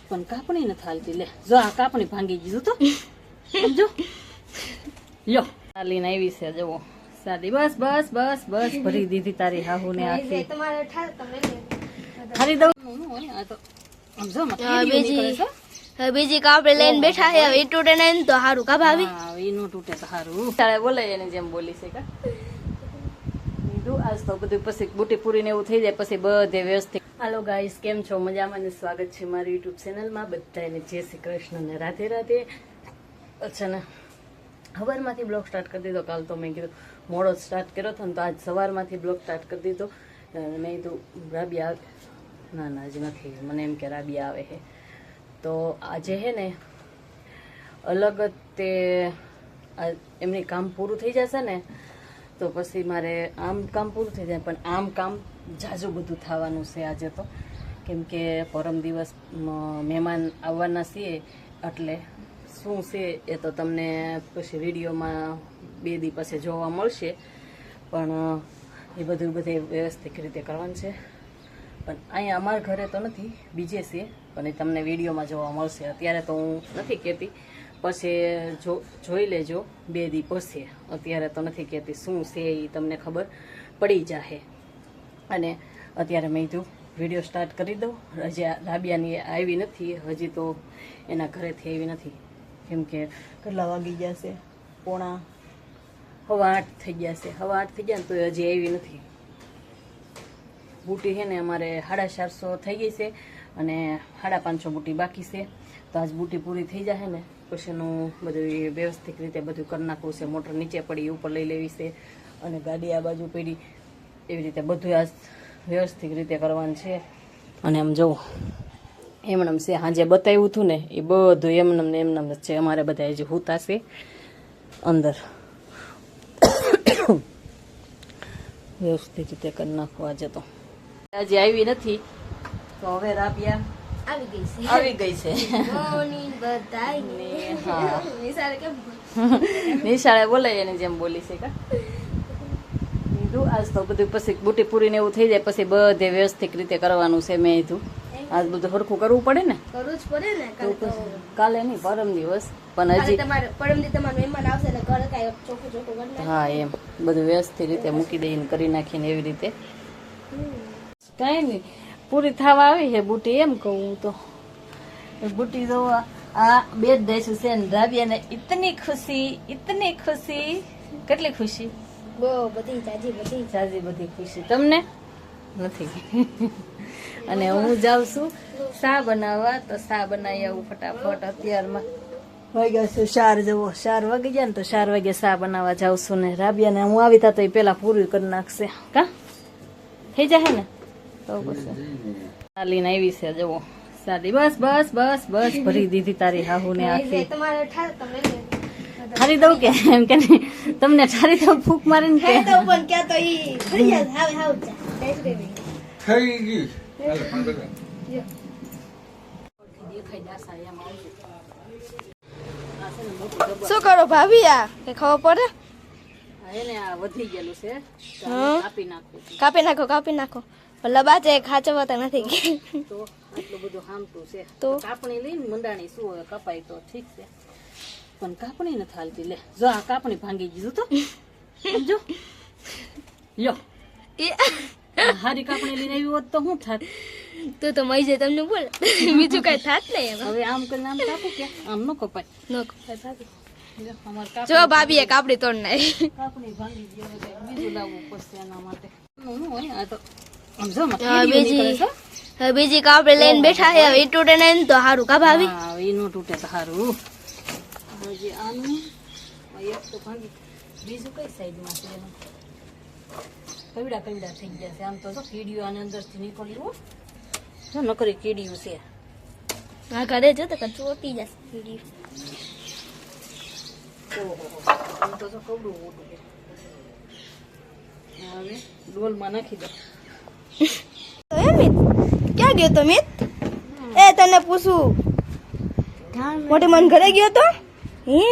પણ કાપણી નથી હાલતી. લે જો આ કાપણી ભાંગી ગયું તો સમજો. લ્યો ચાલીને આવી છે જવો સાદી. બસ બસ બસ બસ ભરી દીધી તારી હાહુ ને આખી. હારી દઉં આ તો સમજો બીજી કાપડે લઈને બેઠા છે. હવે તૂટે નહીં તો સારું કા ભાભી? હા એ નો તૂટે તો સારું. તારે બોલે એને જેમ બોલી છે કા આજ તો બધું પછી બુટી પૂરીને એવું થઈ જાય પછી બધે વ્યવસ્થિત. હાલો ગાઈસ, કેમ છો? મજામાં ને સ્વાગત છે મારી યુટ્યુબ ચેનલમાં. બધાને જય શ્રી કૃષ્ણ ને રાધે રાધે. અચ્છા ને સવારમાંથી બ્લોગ સ્ટાર્ટ કરી દીધો. કાલ તો મેં કીધું મોડો સ્ટાર્ટ કર્યો હતો ને તો આજ સવારમાંથી બ્લોગ સ્ટાર્ટ કરી દીધો. મેં કીધું રાબિયા ના હજી નથી, મને એમ કે રાબિયા આવે છે તો આજે હે ને અલગ તે એમની કામ પૂરું થઈ જશે ને તો પછી મારે આમ કામ પૂરું થઈ જાય, પણ આમ કામ ઝાઝું બધું થવાનું છે આજે તો. કેમ કે પરમ દિવસ મહેમાન આવવાના છીએ એટલે શું છે એ તો તમને પછી વિડીયોમાં 2 દી પછી જોવા મળશે. પણ એ બધે વ્યવસ્થિત રીતે કરવાનું છે. પણ અહીંયા અમારા ઘરે તો નથી, બીજે છે, પણ એ તમને વિડીયોમાં જોવા મળશે. અત્યારે તો હું નથી કહેતી, પછી જોઈ લેજો 2 દી પછી. અત્યારે તો નથી કહેતી, શું છે એ તમને ખબર પડી જશે. અને અત્યારે મેં કીધું વિડીયો સ્ટાર્ટ કરી દઉં. હજી રાબિયાની આવી નથી, હજી તો એના ઘરેથી આવી નથી. કેમ કે કેટલા વાગી ગયા છે? 7:15 થઈ ગયા છે. 8:15 થઈ ગયા ને તો હજી આવી નથી. બુટી છે ને અમારે 450 થઈ ગઈ છે અને 550 બુટી બાકી છે. તો આજ બુટી પૂરી થઈ જશે ને પછીનું બધું વ્યવસ્થિત રીતે બધું કરી નાખવું છે. મોટર નીચે પડી ઉપર લઈ લેવી છે અને ગાડી આ બાજુ પડી, એવી રીતે બધું આજ વ્યવસ્થિત રીતે કરવાનું છે. અને આમ જવું એમનેમ છે, સાંજે બતાવ્યું હતું ને એ બધું એમનેમ ને એમનેમ જ છે. અમારે બધા હજી હુતા છે અંદર. વ્યવસ્થિત રીતે કરી નાખવા આજે તો. આજે આવી નથી તો હવે રાબિયા આવી ગઈ છે. હા નિશાળે બોલે એને જેમ બોલી છે કા આજ તો બધું પછી બુટી પૂરીને એવું થઈ જાય પછી બધે વ્યવસ્થિત રીતે કરવાનું છે. મેં કીધું આજ બધું સરખું કરવું પડે ને. કરવું જ પડે ને. કાલે નહીં, પરમ દિવસ. પણ હજી પરમ દી તમારા મહેમાન આવશે એટલે ઘર કાંઈ ચોખ્ખું કરી. હા એમ બધું વ્યવસ્થિત રીતે મૂકી દઈને કરી નાખીને એવી રીતે કઈ નહીં પૂરી થવા આવી છે બુટી. એમ કહું તો બુટી તો આ 2 જ છે ને રાબિયાને ઇતની ખુશી. કેટલી ખુશી? બહુ બધી જાજી બધી ખુશી. તમને નથી. અને હું જાઉં છું શા બનાવવા, તો શા બનાવી આવું ફટાફટ. અત્યારમાં વાગ્યા છે 4 જેવો. 4 વાગી ગયા ને તો 4 વાગે શા બનાવવા જાઉં છું. ને રાબિયાને હું આવી તા તો એ પેલા પૂરી કરી નાખશે. કા થઈ જાય ને તો પછી ચાલીને આવી છે જવો સાદી. બસ બસ બસ બસ ભરી દીધી તારી હાહુ ને આખી. ઠારી દઉં કે એમ કે તમને ઠારી દઉં ફૂંક મારીને કે શું કરો ભાભી? આ કે ખબર પડે એને આ વધી ગયેલું છે. કાપી નાખો. લબાચે ખાચવતા નથી તો આટલું બધું હામતું છે. તો કાપણી લઈને મંડાણી શું હવે કપાય તો ઠીક છે, પણ કાપણી નથી હાલતી. લે જો આ કાપણી ભાંગી ગયું તો સમજો. લ્યો હારી કાપણી લઈને આવી હોત તો શું થાત? તો મઈ જાય તમને બોલ, બીજું કઈ થાત નહીં. હવે આમ કરીને આમ કાપું કે આમ ન કપાય. જો ભાભી એ કાપડી તોડ નાખી. કાપણી ભાંગી ગઈ, બીજું લાવવું પડશે એના માટે. આ તો બીજી કાપડે લઈને બેઠા છે. હવે તૂટે નહીં તો સારું કા ભાભી? હા એ નો તૂટે તો સારું. હજી આનું એક તો ભાંગી, બીજું કઈ સાઈડમાં છે એનું કવડા થઈ ગયા છે. આમ તો જો કીડીઓ આની અંદરથી નીકળ્યું. જો નકરી કીડીઓ છે. હા ઘરે જો તો ચોટી જશે કીડી. ઓહો આમ તો જો કવડું મોટું છે. હવે ડોલમાં નાખી દો. મિત ક્યાં ગયો તો મિત? એ તને પૂછું, મોટી મન ઘરે ગયો તો? હે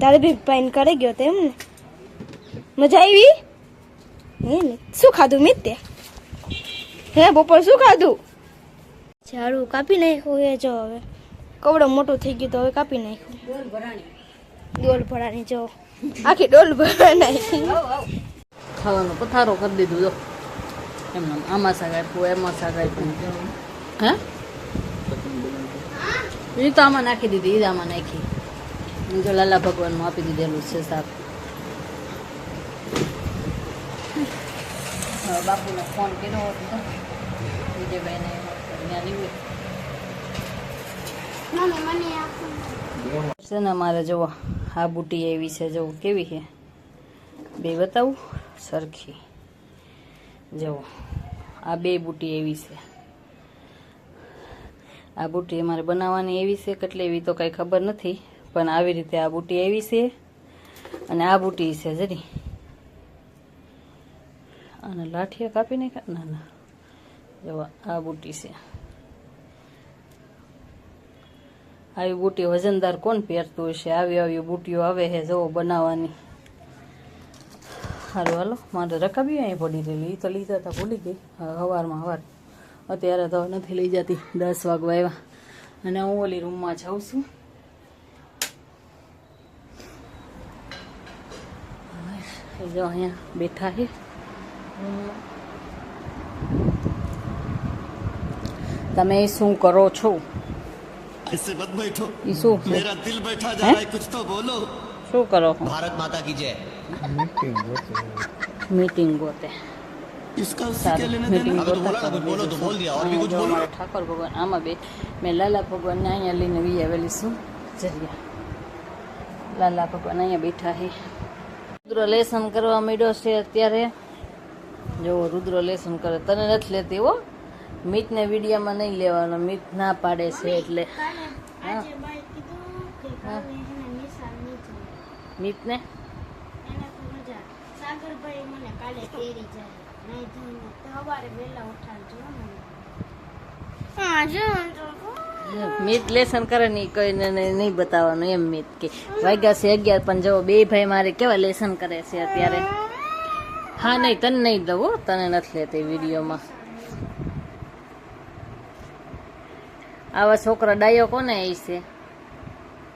તારે બી પાઈન ઘરે ગયો તો એમ ને? મજા આવી? હે મિત શું ખાધું મિત તે? હે બપોર શું ખાધું? ઝાડું કાપી નાખ્યું એ જો હવે કવડો મોટું થઈ ગયું તો હવે કાપી નાખ્યું. ડોલ ભરાની જો આખી ડોલ ભરા નાખી. ખાવાનો પથારો કરી દીધું જો એમને આમાં શાક આપ્યું એમાં શાક આપ્યું. હે એ તો આમાં નાખી દીધી, એ જ આમાં નાખી. જો લાલા ભગવાનનું આપી દીધેલું છે શાક. હવે બાપુને ફોન કર્યો હતો વિજયભાઈને ત્યાં નીકળી છે ને. મારે જુઓ આ બુટી એવી છે, જુઓ કેવી છે, બે બતાવું સરખી. જુઓ આ બે બુટી એવી છે. આ બુટી અમારે બનાવવાની એવી છે, કેટલી એવી તો કાંઈ ખબર નથી, પણ આવી રીતે આ બુટી એવી છે. અને આ બુટી છે જરી અને લાઠિયા કાપી નાખ્યા. ના ના જુઓ આ બુટી છે. આવી બુટી વજનદાર કોણ પહેરતું હશે? આવી આવી બુટીઓ આવે છે જુઓ બનાવવાની. સારું હાલો, મારે રકાબી અહીં પડી રહેલી, એ તો લઈ જતા ભૂલી ગઈ સવારમાં. અત્યારે તો નથી લઈ જતી, 10 વાગવા આવ્યા. અને હું ઓલી રૂમમાં જાઉં છું. જો અહીંયા બેઠા છે. તમે શું કરો છો? इससे मत बैठो, ઈ શું છે? मेरा दिल बैठा जा रहा है, कुछ तो बोलो. શું કરો છો? भारत माता की जय. मीटिंग ગોતે. इसका उससे क्या સારું लेना મીટિંગ देना? अगर तो ગોતતા बोला ना, कुछ बोलो तो बोल दिया, और भी અહીંયા कुछ જો बोलो. અમારા ઠાકોર ભગવાન આમાં બે મેં લાલા ભગવાનને અહીંયા લઈને વી આવેલી છું જરિયા. લાલા ભગવાન અહીંયા બેઠા છે. રુદ્ર લેસન કરવા માંડ્યો છે અત્યારે. જો રુદ્ર લેસન કરે. તને નથી લેતી હો, મીતને વિડીયામાં નહીં લેવાનો, મીત ના પાડે છે એટલે. હા મીતને મીત લેસન કરે ને કઈને નહીં બતાવવાનું એમ. મીત કે વાગ્યા છે 11, પણ જો બે ભાઈ મારે કેવા લેસન કરે છે અત્યારે. હા નહીં તને નહીં દઉં હો, તને નથી લેતી વિડીયોમાં. આવા છોકરા ડાયો કોને એ છે?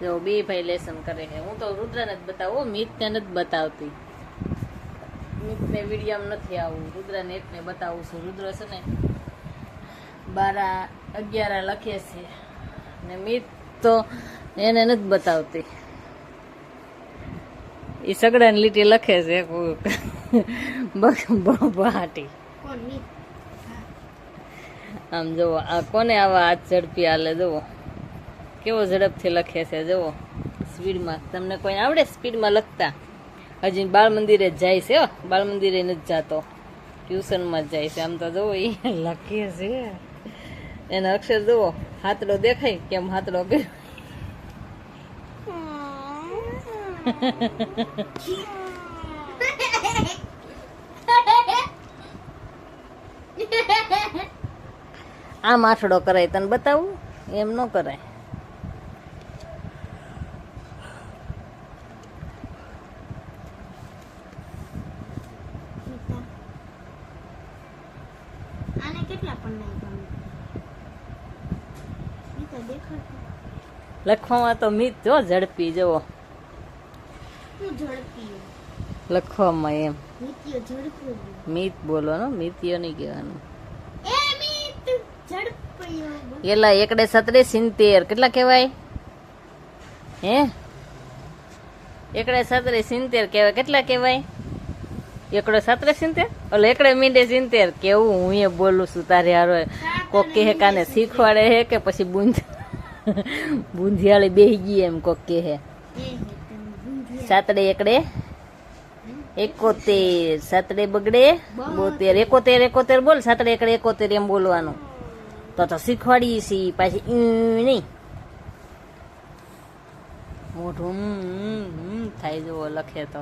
જો બે ભાઈ લેસન કરે છે. હું તો રુદ્રને જ બતાવું, મીતને નથી બતાવતી. મીતને વિડીયામાં નથી આવું, રુદ્રને એકને બતાવું છું. રુદ્ર છે ને 12, 11 લખે છે ને મીત તો એને નથી બતાવતી. એ સગડાની લીટી લખે છે બહાટી. આમ જુઓ આ કોને આવા હાથ ઝડપી હાલે, જુઓ કેવો ઝડપથી લખે છે. જુઓ સ્પીડમાં. તમને કોઈને આવડે સ્પીડમાં લખતા? હજી બાળ મંદિરે જ જાય છે હો, બાળ મંદિરે નથી જાતો, ટ્યુશનમાં જ જાય છે. આમ તો જુઓ એ લખે છે, એના અક્ષર જુઓ. હાથડો દેખાય કેમ હાથડો કર્યો. આમ આઠડો કરાય, તને બતાવું? એમ ન કરાય. લખવામાં તો મીત જો ઝડપી. જુઓ લખવામાં એમ મીત બોલવાનો, મિતિયો નહીં કહેવાનું. એલા એકડે 17 70 કેટલા કહેવાય? હે એકડે 17 70 કહેવાય. કેટલા કહેવાય? એકડે 17 70 ઓલે એકડે મીંડે 70 કેવું? હું એ બોલું છું તારે હારો. કોક કહે કાને શીખવાડે હે કે પછી બુંધિયાળી બેહી ગઈ એમ કોક કહે. 7 એકડે 71, 7 બગડે 72, 71 બોલ. 7 એકડે 71 એમ બોલવાનું. તો શીખવાડીએ છીએ પાછી નહીં. મોઢું થાય જુઓ લખે તો.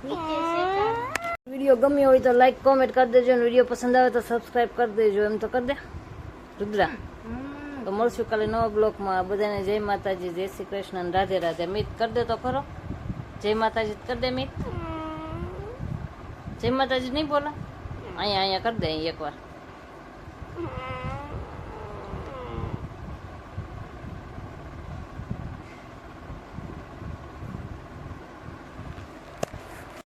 વિડીયો ગમ્યો હોય તો લાઈક કોમેન્ટ કરી દેજો અને વિડીયો પસંદ આવે તો સબસ્ક્રાઇબ કરી દેજો. એમ તો કરી દે રુદ્રા. તો મળશું કાલે નવા બ્લોગમાં. બધાને જય માતાજી, જય શ્રી કૃષ્ણ અને રાધે રાધે. મિત કરી દે તો ખરો. જય માતાજી કરી દે મિત. જય માતાજી નહીં બોલા. અહીંયા કરી દે અહીં એકવાર.